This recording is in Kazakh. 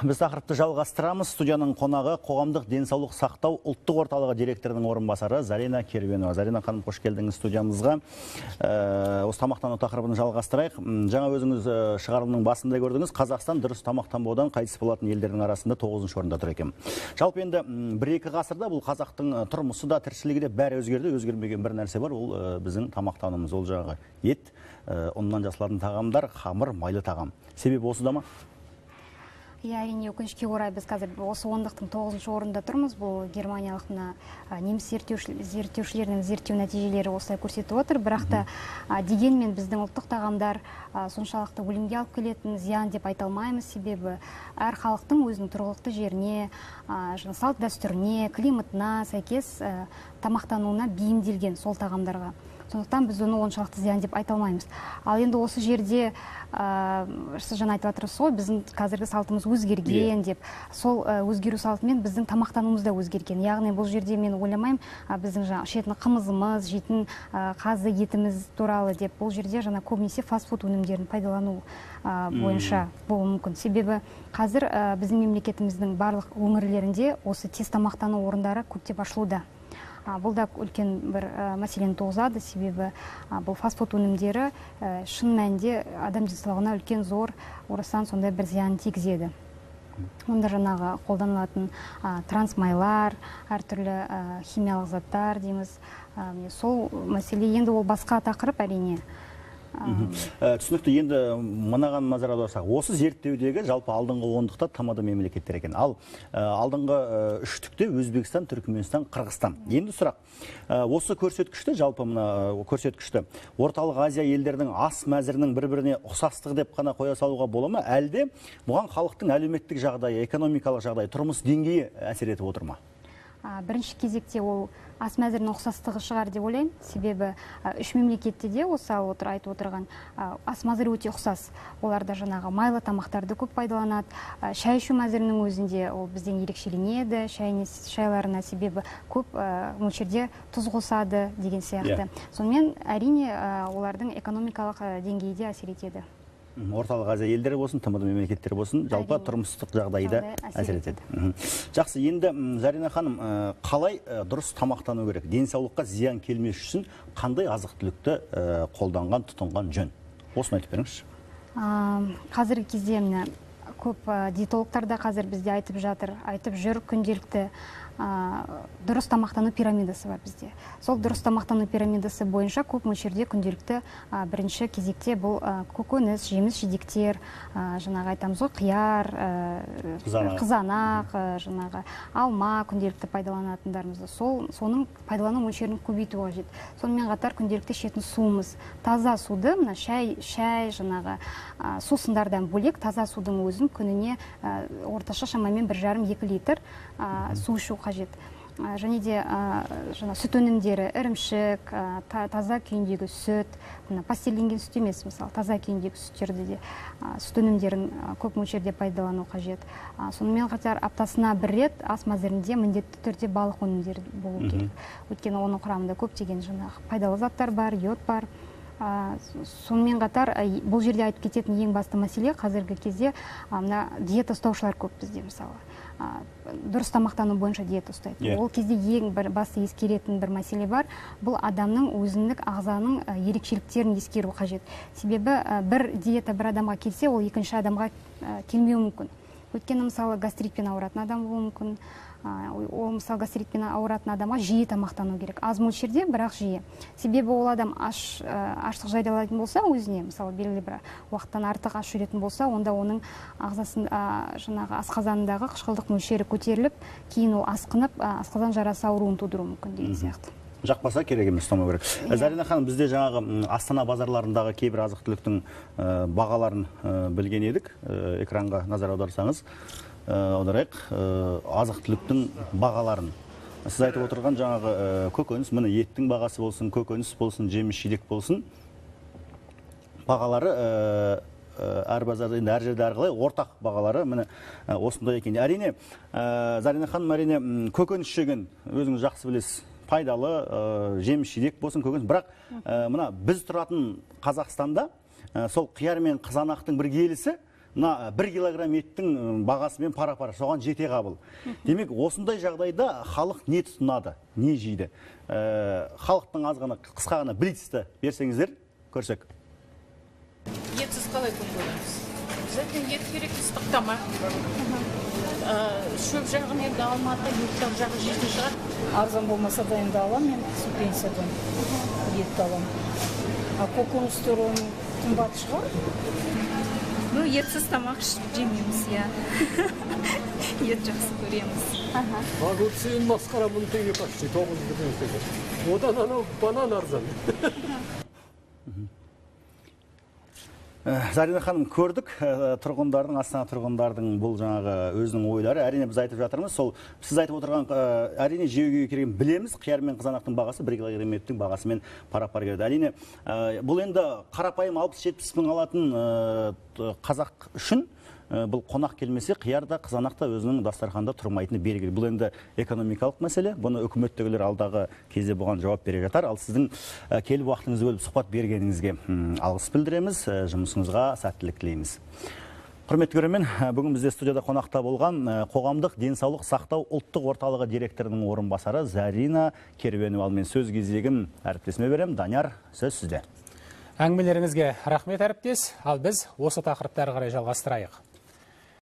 Біз тақырыпты жалғастырамыз. Студияның қонағы қоғамдық денсаулық сақтау ұлттық орталығы директорының орынбасары Зарина Керуенова. Зарина ханым, қош келдіңіз студиямызға. Осы тамақтану тақырыбын жалғастырайық. Жаңа өзіңіз шығарылымның басында көрдіңіз, Қазақстан дұрыс тамақтанбаудан қайтыс болатын елдердің арасында 9-шы орында тұр екен. Жалпы енді 1-2 ғасырда бұл қазақтың тұрмысы да, тіршілігі де бәрі өзгерді. Өзгермеген бір нәрсе бар, ол біздің тамақтануымыз. Ол жаңағы ет, ұннан жасалатын тағамдар, қамыр, майлы тағам. Себебі осыда ма? Әрине, өкінішке орай біз қазір осы ондықтың 9-шы орында тұрмыз. Бұл германиялық неміс зерттеушілерінің зерттеу нәтижелері осылай көрсетіп отыр. Бірақ та дегенмен біздің ұлттық тағамдар соншалықты өлімге алып келетін зиян деп айта алмаймыз. Себебі әр халықтың өзінің тұрғылықты жеріне, салт дәстүріне, климатына сәйкес тамақтануына бейімделген сол тағамдарға. Сондықтан біз оны оншалықты зиян деп айта алмаймыз. Ал енді осы жерде сіз жаңа айтып отырсыз ғой, біздің қазіргі салтымыз өзгерген деп. Сол өзгеру салтымен біздің тамақтануымыз да өзгерген. Яғни бұл жерде мен ойламаймын, біздің жаңа ішетін қымызымыз, жейтін қазы етіміз туралы деп. Бұл жерде жаңа көбінесе фастфуд өнімдерін пайдалану бойынша болуы мүмкін. Себебі қазір біздің мемлекетіміздің барлық өңірлерінде осы тез тамақтану орындары көптеп ашылуда. Бұл да үлкен бір мәселені туғызады, себебі бұл фастфуд өнімдері шын мәнінде адам денсаулығына үлкен зор, орасан сондай бір зиян тигізеді. Онда жаңағы қолданылатын трансмайлар, әртүрлі химиялық заттар дейміз. Сол мәселе енді ол басқа тақырып әрине. Түсінікті, енді мынаған назар аударсақ, осы зерттеудегі жалпы алдыңғы ондықта тамада мемлекеттер екен. Ал алдыңғы үштікте Өзбекстан, Түркменстан, Қырғызстан. Енді сұрақ, осы көрсеткішті, жалпы мына көрсеткішті орталық Азия елдерінің ас мәзірінің бір-біріне ұқсастығы деп қана қоя салуға бола ма, әлде бұған халықтың әлеуметтік жағдайы, экономикалық жағдайы, тұрмыс деңгейі әсер етіп отыр ма? Бірінші кезекте ол ас мәзірінің ұқсастығы шығар деп ойлаймын. Себебі үш мемлекетте де осы айтып отырған ас мәзірі өте ұқсас. Оларда жаңағы майлы тамақтарды көп пайдаланады. Шай ішу мәзірінің өзінде ол бізден ерекшеленеді. Шайларына себебі көп мөлшерде тұз қосады деген сияқты. Сонымен әрине олардың экономикалық деңгейде әсер етеді. Орталық Азия елдері болсын, тмд мемлекеттері болсын, жалпы тұрмыстық жағдайда әсер етеді. Жақсы, енді Зарина ханым, қалай дұрыс тамақтану керек? Денсаулыққа зиян келмес үшін қандай азық-түлікті қолданған, тұтынған жөн? Осыны айтып беріңізші. Қазіргі кезде көп диетологтар да қазір бізде айтып жүр күнделікті дұрыс тамақтану пирамидасы бар бізде. Сол дұрыс тамақтану пирамидасы бойынша көп мөлшерде күнделікті бірінші кезекте бұл көкөніс, жеміс жидектер, жаңағы айтамыз ғой, қияр, қызанақ, жаңағы алма күнделікті пайдаланатындарымызды. Соның пайдалану мөлшерін көбейту қажет. Сонымен қатар күнделікті ішетін суымыз. Таза суды, мына шай, жаңағы сусындардан бөлек таза судың өзін күніне орташа шамамен 1,5-2 литр су ішу қажет. Және де сүт өнімдері, ірімшік, таза күйіндегі сүт, пастерленген сүт емес, мысалы, таза күйіндегі сүттерді де, сүт өнімдерін көп мөлшерде пайдалану қажет. Сонымен қатар аптасына 1 рет ас мәзірінде міндетті түрде балық өнімдері болу керек. Өйткені оның құрамында көптеген пайдалы заттар бар, йод бар. Сонымен қатар бұл жерде айтып кететін ең басты мәселе қазіргі кезде диета ұстаушылар көп бізде, мысалы. Дұрыс тамақтану бойынша диета ұстайды. Ол кезде ең басты ескеретін бір мәселе бар. Бұл адамның өзіндік ағзаның ерекшеліктерін ескеру қажет. Себебі бір диета бір адамға келсе, ол екінші адамға келмеуі мүмкін. Өйткені мысалы гастритпен ауыратын адам болуы мүмкін. Ол мысалы гастритпен ауыратын адамға жиі тамақтану керек. Аз мөлшерде, бірақ жиі. Себебі ол адам аштық жариялайтын болса, өзіне мысалы белгілі бір уақыттан артық аш жүретін болса, онда оның ағзасында жаңағы асқазанындағы қышқылдық мөлшері көтеріліп, кейін ол асқынып, асқазан жарасы ауруын тудыруы мүмкін деген сияқты. Жақпаса керек емес, ұстамау керек. Зарина ханым, бізде жаңағы Астана базарларындағы кейбір азық-түліктің бағаларын білген едік. Экранға назар аударсаңыз, аударайық, азық-түліктің бағаларын. Сіз айтып отырған жаңағы көкөніс, міне еттің бағасы болсын, көкөніс болсын, жеміс-жидек болсын, бағалары әр базарда, әр жерде әрқалай ортақ бағалары міне осындай екен. Әрине, Зарина ханым, әрине көкөніс жеген, өзіңіз жақсы білесіз, пайдалы, жеміс-жидек болсын, көкөніс. Бірақ мына біз тұратын Қазақстанда сол қияр мен қызанақтың бір келісі мына 1 килограмм еттің бағасымен пара-пара, соған жете қабыл. Демек, осындай жағдайда халық не тұтынады, не жейді? Халықтың азғана қысқағана блицті берсеңіздер, көрсек. Етсіз қалай күн көреміз? Біздің ет керек, ыстық тамақ. Шөп жағын енді алматы, юрттар жағы жейтін шығар. Арзан болмаса да енді алам, мен субвенциядан етті алам. А көкөністер қымбат шығар? Ну, етсіз тамақ жемейміз, иә. Ет жақсы көреміз. Огурцы масқара, бұны теңге почти 900 теңге. Одан анау банан арзан. Зарина ханым, көрдік тұрғындардың, Астана тұрғындардың бұл жаңағы өзінің ойлары. Әрине біз айтып жатырмыз. Сол сіз айтып отырған әрине жеуге керек білеміз. Қияр мен қызанақтың бағасы 1 килограмм еттің бағасымен пара-пар келеді. Әрине бұл енді қарапайым 60-70 мың алатын қазақ үшін бұл қонақ келмесе, қияр да қызанақ та өзінің дастарханда тұрмайтыны белгілі. Бұл енді экономикалық мәселе. Бұны үкіметтегілер алдағы кезде бұған жауап бере жатар. Ал сіздің келіп уақытыңызды бөліп сұхбат бергеніңізге алғыс білдіреміз. Жұмысыңызға сәттілік тілейміз. Құрметті көрермен, бүгін бізде студияда қонақта болған қоғамдық денсаулық сақтау ұлттық орталығы директорының орынбасары Зарина Керуенова. Мен сөз кезегін әріптесіме берем. Данияр, сөз сізде. Әңгімелеріңізге рахмет әріптес. Ал біз осы тақырыпты әрі қарай жалғастырайық.